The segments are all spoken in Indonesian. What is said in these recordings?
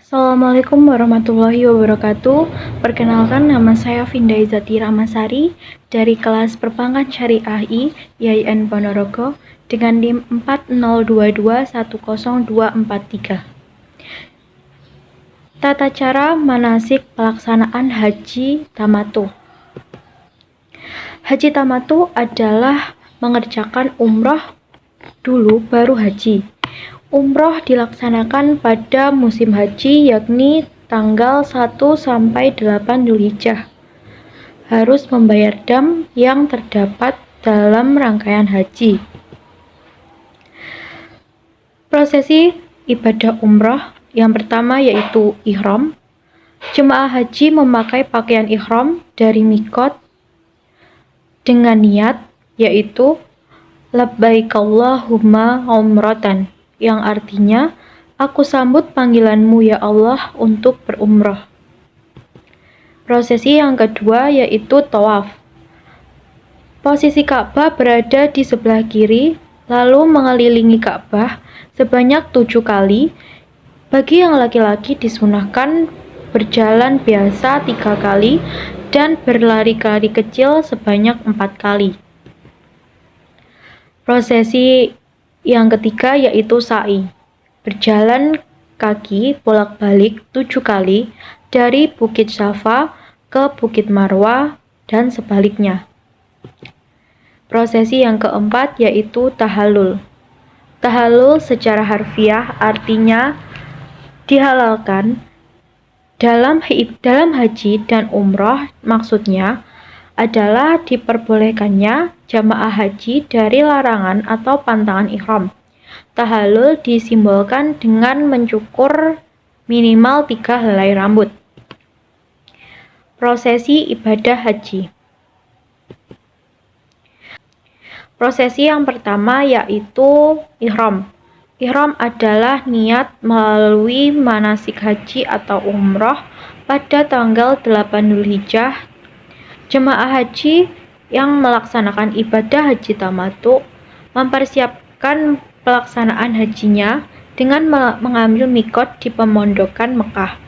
Assalamualaikum warahmatullahi wabarakatuh. Perkenalkan, nama saya Vinda Izati Ramasari dari kelas Perbankan Syariah I, IAIN Ponorogo dengan NIM 402210243. Tata cara manasik pelaksanaan Haji Tamattu. Haji Tamattu adalah mengerjakan umroh dulu baru haji. Umroh dilaksanakan pada musim haji, yakni tanggal 1 sampai 8 Dzulhijjah. Harus membayar dam yang terdapat dalam rangkaian haji. Prosesi ibadah umroh yang pertama yaitu ihram. Jemaah haji memakai pakaian ihram dari mikot dengan niat yaitu labbaik Allahumma umratan, yang artinya, aku sambut panggilanmu ya Allah untuk berumroh. Prosesi yang kedua yaitu tawaf. Posisi Ka'bah berada di sebelah kiri, lalu mengelilingi Ka'bah sebanyak 7 kali. Bagi yang laki-laki disunahkan berjalan biasa 3 kali dan berlari-lari kecil sebanyak 4 kali. Prosesi yang ketiga yaitu sa'i. Berjalan kaki bolak-balik 7 kali dari Bukit Safa ke Bukit Marwah dan sebaliknya. Prosesi yang keempat yaitu tahallul. Tahallul secara harfiah artinya dihalalkan. Dalam haji dan umroh maksudnya adalah diperbolehkannya jamaah haji dari larangan atau pantangan ihram. Tahallul disimbolkan dengan mencukur minimal 3 helai rambut. Prosesi ibadah haji. Prosesi yang pertama yaitu ihram. Ihram adalah niat melalui manasik haji atau umroh pada tanggal 8 Dzulhijjah. Jemaah haji yang melaksanakan ibadah haji tamattu mempersiapkan pelaksanaan hajinya dengan mengambil mikot di pemondokan Mekah.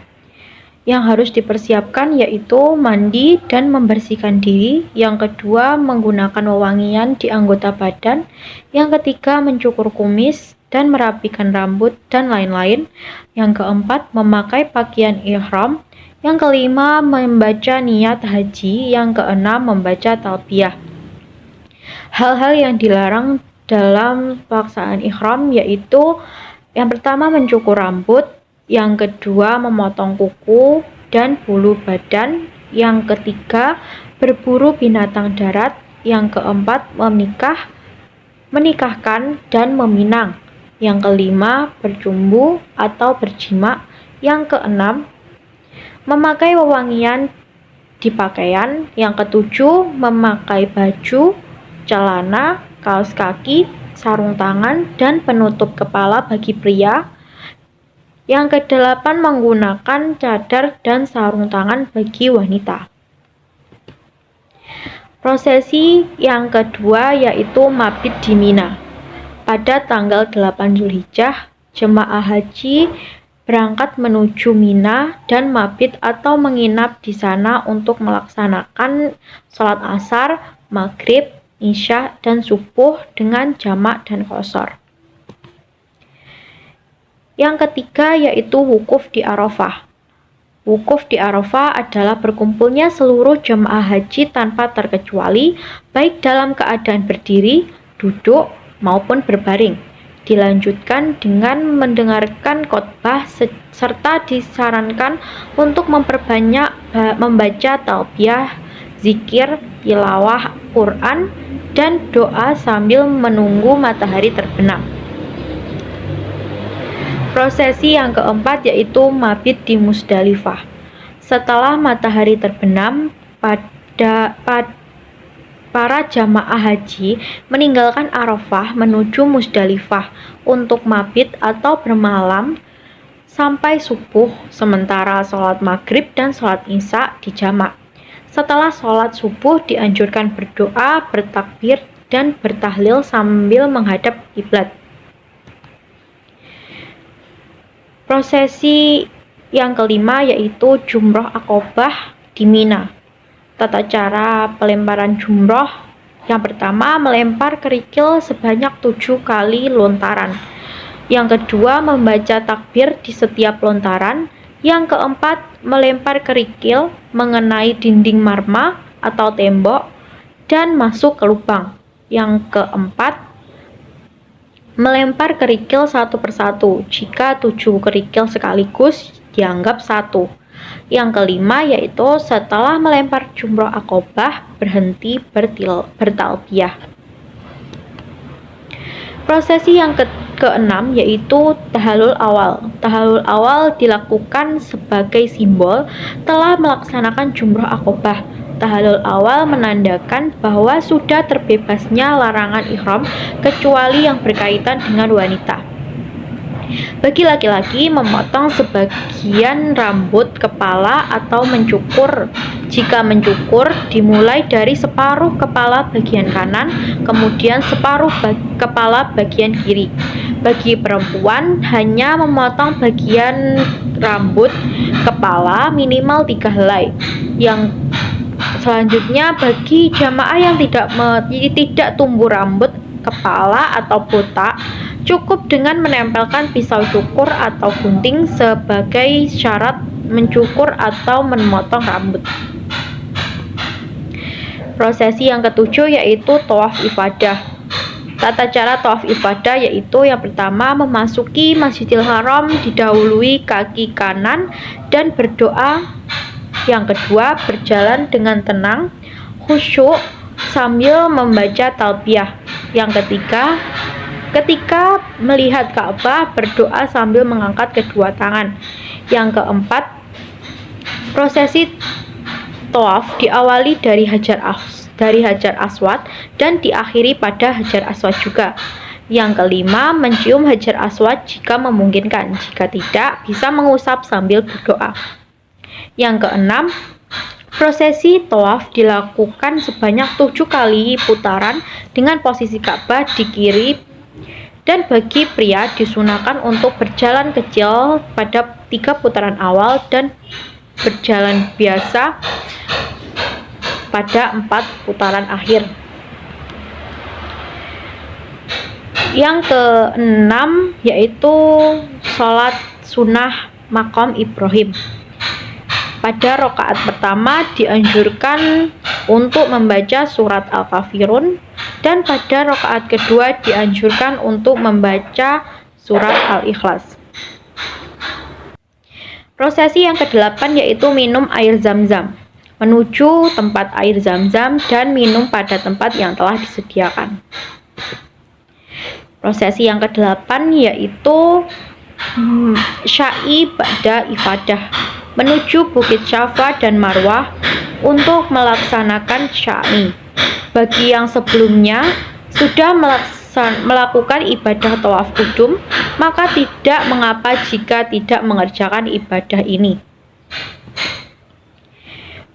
Yang harus dipersiapkan yaitu mandi dan membersihkan diri. Yang kedua, menggunakan wewangian di anggota badan. Yang ketiga, mencukur kumis dan merapikan rambut dan lain-lain. Yang keempat, memakai pakaian ihram. Yang kelima, membaca niat haji. Yang keenam, membaca talbiyah. Hal-hal yang dilarang dalam pelaksanaan ihram yaitu yang pertama mencukur rambut, yang kedua memotong kuku dan bulu badan, yang ketiga berburu binatang darat, yang keempat menikahkan dan meminang, yang kelima bercumbu atau berjima, yang keenam memakai wewangian di pakaian, yang ketujuh memakai baju, celana, kaos kaki, sarung tangan, dan penutup kepala bagi pria. Yang kedelapan menggunakan cadar dan sarung tangan bagi wanita. Prosesi yang kedua yaitu mabit di Mina. Pada tanggal 8 Dzulhijjah, jemaah haji berangkat menuju Mina dan mabit atau menginap di sana untuk melaksanakan sholat asar, maghrib, isya, dan subuh dengan jamak dan qashar. Yang ketiga yaitu wukuf di Arafah. Wukuf di Arafah adalah berkumpulnya seluruh jemaah haji tanpa terkecuali, baik dalam keadaan berdiri, duduk, maupun berbaring. Dilanjutkan dengan mendengarkan khotbah serta disarankan untuk memperbanyak membaca talbiyah, zikir, tilawah Quran, dan doa sambil menunggu matahari terbenam. Prosesi yang keempat yaitu mabit di Musdalifah. Setelah matahari terbenam, para jamaah haji meninggalkan Arafah menuju Musdalifah untuk mabit atau bermalam sampai subuh, sementara sholat maghrib dan sholat isya dijamak. Setelah sholat subuh dianjurkan berdoa, bertakbir, dan bertahlil sambil menghadap kiblat. Prosesi Yang kelima yaitu jumroh Aqobah di Mina. Tata cara pelemparan jumroh: yang pertama, melempar kerikil sebanyak 7 kali lontaran. Yang kedua, membaca takbir di setiap lontaran. Yang keempat, melempar kerikil mengenai dinding marma atau tembok dan masuk ke lubang. Yang keempat, melempar kerikil satu persatu. Jika 7 kerikil sekaligus, dianggap satu. Yang kelima yaitu setelah melempar jumroh Aqobah, berhenti bertalbiyah. Prosesi yang keenam yaitu tahallul awal. Tahallul awal dilakukan sebagai simbol telah melaksanakan jumroh Aqobah. Tahallul awal menandakan bahwa sudah terbebasnya larangan ihram kecuali yang berkaitan dengan wanita. Bagi laki-laki, memotong sebagian rambut kepala atau mencukur. Jika mencukur, dimulai dari separuh kepala bagian kanan, kemudian separuh kepala bagian kiri. Bagi perempuan, hanya memotong bagian rambut kepala minimal 3 helai. Yang selanjutnya, bagi jamaah yang tidak tumbuh rambut kepala atau botak, cukup dengan menempelkan pisau cukur atau gunting sebagai syarat mencukur atau memotong rambut. Prosesi yang ketujuh yaitu tawaf ifadah. Tata cara tawaf ifadah yaitu yang pertama, memasuki Masjidil Haram didahului kaki kanan dan berdoa. Yang kedua, berjalan dengan tenang, khusyuk sambil membaca talbiyah. Yang ketiga, ketika melihat Ka'bah, berdoa sambil mengangkat kedua tangan. Yang keempat, prosesi tawaf diawali dari Hajar Aswad dan diakhiri pada Hajar Aswad juga. Yang kelima, mencium Hajar Aswad jika memungkinkan. Jika tidak, bisa mengusap sambil berdoa. Yang keenam, prosesi tawaf dilakukan sebanyak 7 kali putaran dengan posisi Ka'bah di kiri, dan bagi pria disunahkan untuk berjalan kecil pada 3 putaran awal dan berjalan biasa pada 4 putaran akhir. Yang keenam yaitu sholat sunnah maqam Ibrahim. Pada rakaat pertama dianjurkan untuk membaca surat Al-Kafirun, dan pada rakaat kedua dianjurkan untuk membaca surat Al-Ikhlas. Prosesi yang kedelapan yaitu minum air zam-zam. Menuju tempat air zam-zam dan minum pada tempat yang telah disediakan. Prosesi yang kedelapan yaitu sya'i ba'da ifadah. Menuju Bukit Syafa dan Marwah untuk melaksanakan sya'i. Bagi yang sebelumnya sudah melakukan ibadah tawaf kudum, maka tidak mengapa jika tidak mengerjakan ibadah ini.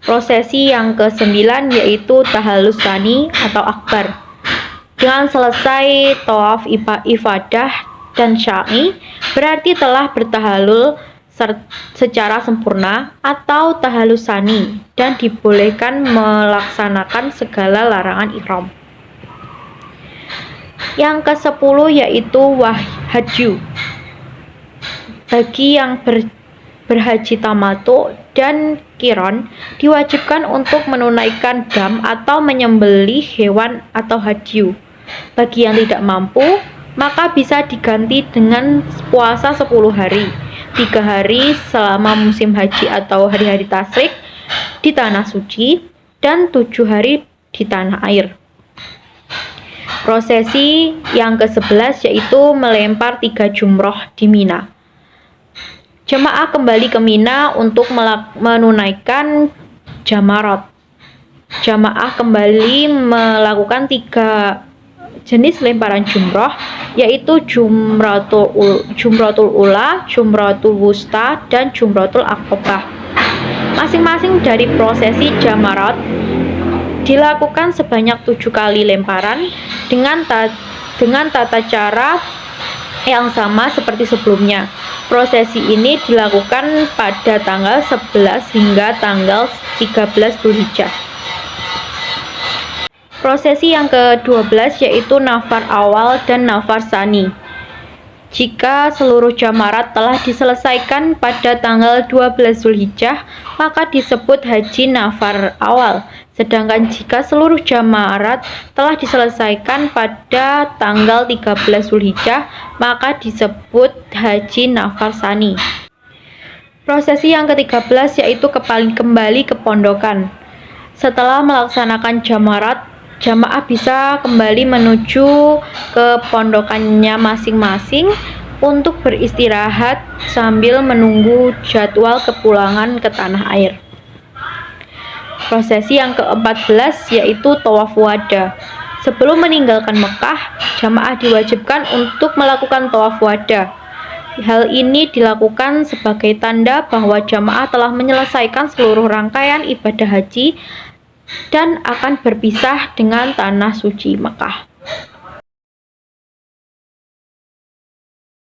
Prosesi yang ke-9 yaitu tahallus tsani atau akbar. Dengan selesai tawaf ifadah dan sya'i, berarti telah bertahallul secara sempurna atau tahallus tsani dan dibolehkan melaksanakan segala larangan ihram. Yang ke-10 yaitu hajju. Bagi yang berhaji tamattu dan qiron, diwajibkan untuk menunaikan dam atau menyembelih hewan atau hajju. Bagi yang tidak mampu, maka bisa diganti dengan puasa 10 hari, 3 hari selama musim haji atau hari-hari tasyrik di tanah suci, dan 7 hari di tanah air. Prosesi yang ke-11 yaitu melempar 3 jumroh di Mina. Jemaah kembali ke Mina untuk menunaikan jamarat. Jamaah kembali melakukan 3 jenis lemparan jumroh, yaitu jumratul ula, jumratul wusta, dan jumratul aqobah. Masing-masing dari prosesi jamarat dilakukan sebanyak 7 kali lemparan dengan tata cara yang sama seperti sebelumnya. Prosesi ini dilakukan pada tanggal 11 hingga tanggal 13 Dzulhijjah. Prosesi yang ke-12 yaitu nafar awal dan nafar tsani. Jika seluruh jamarat telah diselesaikan pada tanggal 12 Dzulhijjah, maka disebut haji nafar awal. Sedangkan jika seluruh jamarat telah diselesaikan pada tanggal 13 Dzulhijjah, maka disebut haji nafar tsani. Prosesi yang ke-13 yaitu kembali ke pondokan. Setelah melaksanakan jamarat, jamaah bisa kembali menuju ke pondokannya masing-masing untuk beristirahat sambil menunggu jadwal kepulangan ke tanah air. Prosesi yang ke-14 yaitu tawaf wada. Sebelum meninggalkan Mekah, jamaah diwajibkan untuk melakukan tawaf wada. Hal ini dilakukan sebagai tanda bahwa jamaah telah menyelesaikan seluruh rangkaian ibadah haji dan akan berpisah dengan tanah suci Mekah.